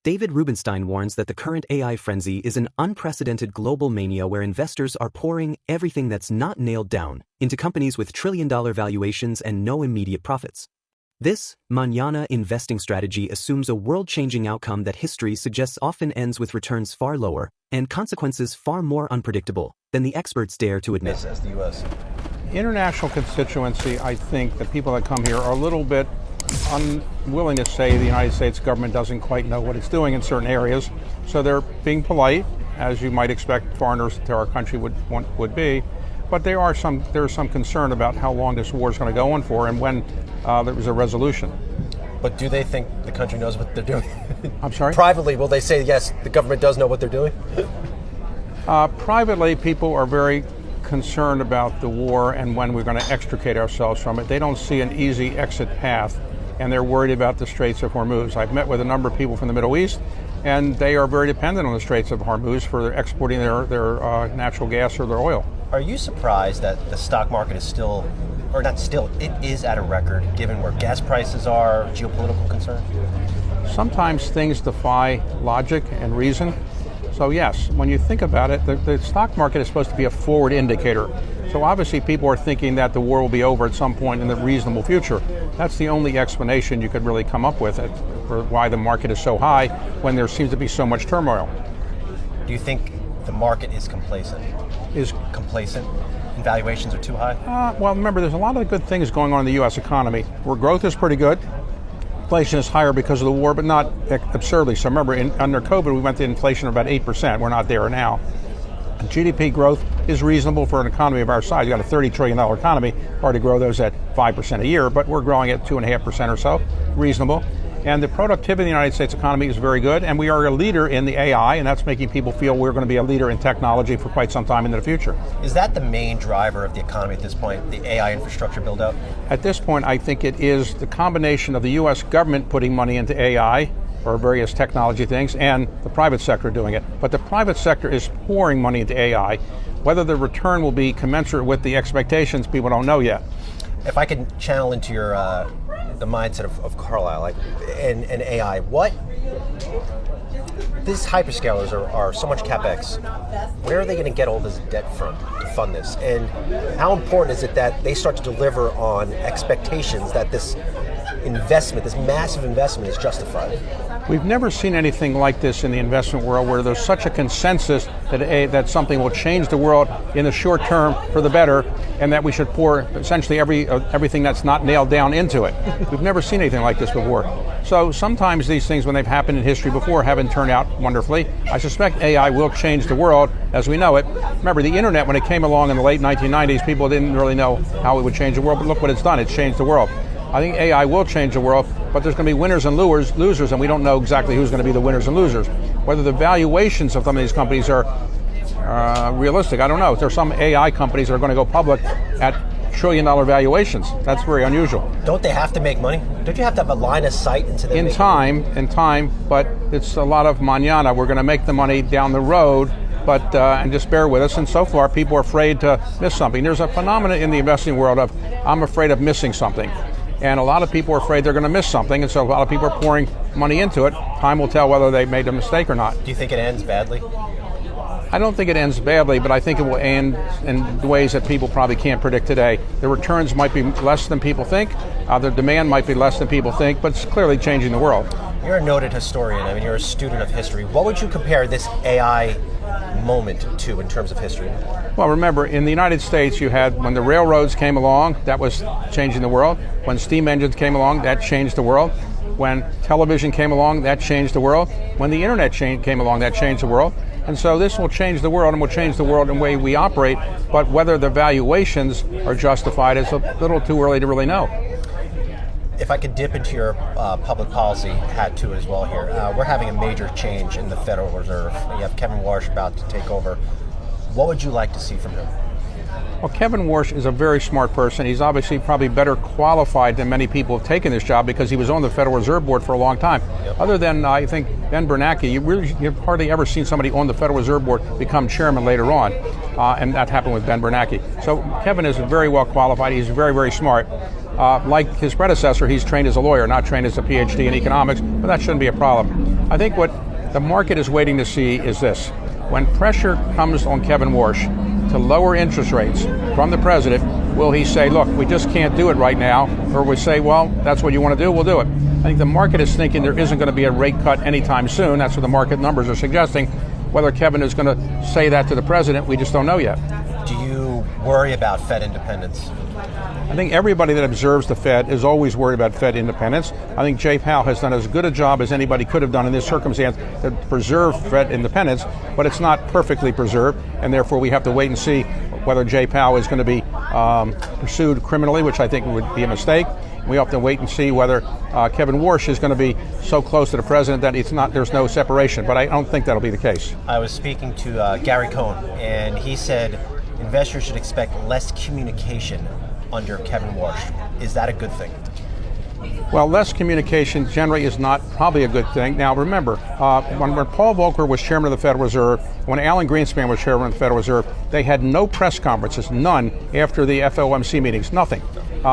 David Rubenstein warns that the current AI frenzy is an unprecedented global mania where investors are pouring everything that's not nailed down into companies with trillion-dollar valuations and no immediate profits. This mania investing strategy assumes a world-changing outcome that history suggests often ends with returns far lower and consequences far more unpredictable than the experts dare to admit. As the U.S. International constituency, I think the people that come here are a little bit unwilling to say the United States government doesn't quite know what it's doing in certain areas. So they're being polite, as you might expect foreigners to our country would be. But there is some concern about how long this war is going to go on for and when there is a resolution. But do they think the country knows what they're doing? I'm sorry? Privately, will they say, yes, the government does know what they're doing? Privately, people are very concerned about the war and when we're going to extricate ourselves from it. They don't see an easy exit path, and they're worried about the Straits of Hormuz. I've met with a number of people from the Middle East, and they are very dependent on the Straits of Hormuz for exporting their natural gas or their oil. Are you surprised that the stock market is still, or not still, it is at a record given where gas prices are, geopolitical concerns? Sometimes things defy logic and reason. So yes, when you think about it, the stock market is supposed to be a forward indicator. So obviously people are thinking that the war will be over at some point in the reasonable future. That's the only explanation you could really come up with for why the market is so high when there seems to be so much turmoil. Do you think the market is complacent? And valuations are too high? Well, remember, there's a lot of good things going on in the U.S. economy, where growth is pretty good. Inflation is higher because of the war, but not absurdly. So remember, under COVID, we went to inflation of about 8%. We're not there now. GDP growth is reasonable for an economy of our size. You've got a $30 trillion economy, hard to grow those at 5% a year, but we're growing at 2.5% or so, reasonable. And the productivity of the United States economy is very good, and we are a leader in the AI, and that's making people feel we're going to be a leader in technology for quite some time into the future. Is that the main driver of the economy at this point, the AI infrastructure build-out? At this point, I think it is the combination of the U.S. government putting money into AI or various technology things and the private sector doing it. But the private sector is pouring money into AI. Whether the return will be commensurate with the expectations, people don't know yet. If I can channel into your the mindset of Carlyle and AI, these hyperscalers are so much capex. Where are they going to get all this debt from to fund this? And how important is it that they start to deliver on expectations that this investment, this massive investment, is justified? We've never seen anything like this in the investment world, where there's such a consensus that something will change the world in the short term for the better, and that we should pour essentially everything that's not nailed down into it. We've never seen anything like this before. So sometimes these things, when they've happened in history before, haven't turned out wonderfully. I suspect AI will change the world as we know it. Remember, the internet, when it came along in the late 1990s, people didn't really know how it would change the world, but look what it's done. It's changed the world. I think AI will change the world, but there's going to be winners and losers, and we don't know exactly who's going to be the winners and losers. Whether the valuations of some of these companies are realistic, I don't know. There's some AI companies that are going to go public at trillion-dollar valuations. That's very unusual. Don't they have to make money? Don't you have to have a line of sight into them? In time, but it's a lot of mañana. We're going to make the money down the road, but and just bear with us. And so far, people are afraid to miss something. There's a phenomenon in the investing world of, I'm afraid of missing something. And a lot of people are afraid they're going to miss something, and so a lot of people are pouring money into it. Time will tell whether they made a mistake or not. Do you think it ends badly? I don't think it ends badly, but I think it will end in ways that people probably can't predict today. The returns might be less than people think. The demand might be less than people think, but it's clearly changing the world. You're a noted historian. I mean, you're a student of history. What would you compare this AI moment to in terms of history? Well, remember, in the United States, you had, when the railroads came along, that was changing the world. When steam engines came along, that changed the world. When television came along, that changed the world. When the internet came along, that changed the world. And so this will change the world, and will change the world in the way we operate, but whether the valuations are justified is a little too early to really know. If I could dip into your public policy hat too as well here, we're having a major change in the Federal Reserve. You have Kevin Warsh about to take over. What would you like to see from him? Well, Kevin Warsh is a very smart person. He's obviously probably better qualified than many people have taken this job because he was on the Federal Reserve Board for a long time. Yep. Other than, I think, Ben Bernanke, you've hardly ever seen somebody on the Federal Reserve Board become chairman later on, and that happened with Ben Bernanke. So Kevin is very well qualified. He's very, very smart. Like his predecessor, he's trained as a lawyer, not trained as a PhD in economics, but that shouldn't be a problem. I think what the market is waiting to see is this. When pressure comes on Kevin Warsh to lower interest rates from the president, will he say, look, we just can't do it right now? Or will we say, well, that's what you want to do, we'll do it. I think the market is thinking there isn't going to be a rate cut anytime soon. That's what the market numbers are suggesting. Whether Kevin is going to say that to the president, we just don't know yet. Do you worry about Fed independence? I think everybody that observes the Fed is always worried about Fed independence. I think Jay Powell has done as good a job as anybody could have done in this circumstance to preserve Fed independence, but it's not perfectly preserved, and therefore we have to wait and see whether Jay Powell is going to be pursued criminally, which I think would be a mistake. We have to wait and see whether Kevin Warsh is going to be so close to the president that there's no separation, but I don't think that'll be the case. I was speaking to Gary Cohn, and he said investors should expect less communication under Kevin Warsh. Is that a good thing? Well, less communication generally is not probably a good thing. Now, remember, when Paul Volcker was chairman of the Federal Reserve, when Alan Greenspan was chairman of the Federal Reserve, they had no press conferences, none, after the FOMC meetings, nothing.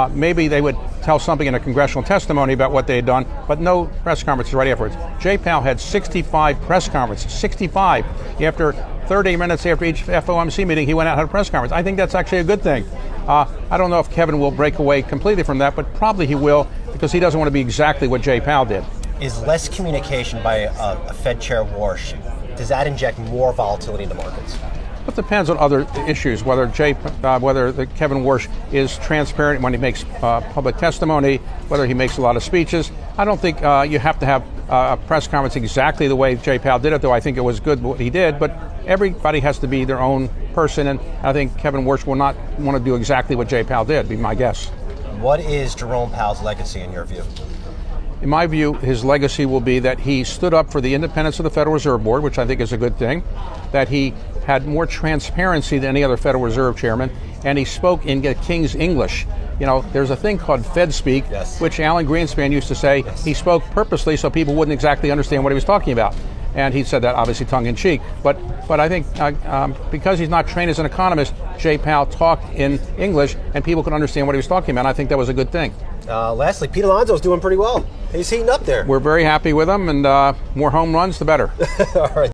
Maybe they would tell something in a congressional testimony about what they had done, but no press conferences right afterwards. Jay Powell had 65 press conferences, 65. After 30 minutes after each FOMC meeting, he went out and had a press conference. I think that's actually a good thing. I don't know if Kevin will break away completely from that, but probably he will, because he doesn't want to be exactly what Jay Powell did. Is less communication by a Fed Chair Warsh, does that inject more volatility into markets? It depends on other issues, whether Kevin Warsh is transparent when he makes public testimony, whether he makes a lot of speeches. I don't think you have to have a press conference exactly the way Jay Powell did it, though I think it was good what he did, but everybody has to be their own person, and I think Kevin Warsh will not want to do exactly what Jay Powell did, be my guess. What is Jerome Powell's legacy in your view? In my view, his legacy will be that he stood up for the independence of the Federal Reserve Board, which I think is a good thing, that he had more transparency than any other Federal Reserve chairman, and he spoke in King's English. You know, there's a thing called Fed speak, yes, which Alan Greenspan used to say. Yes. He spoke purposely so people wouldn't exactly understand what he was talking about. And he said that obviously tongue-in-cheek. But I think because he's not trained as an economist, Jay Powell talked in English and people could understand what he was talking about. And I think that was a good thing. Lastly, Pete Alonso's doing pretty well. He's heating up there. We're very happy with him, and more home runs, the better. All right.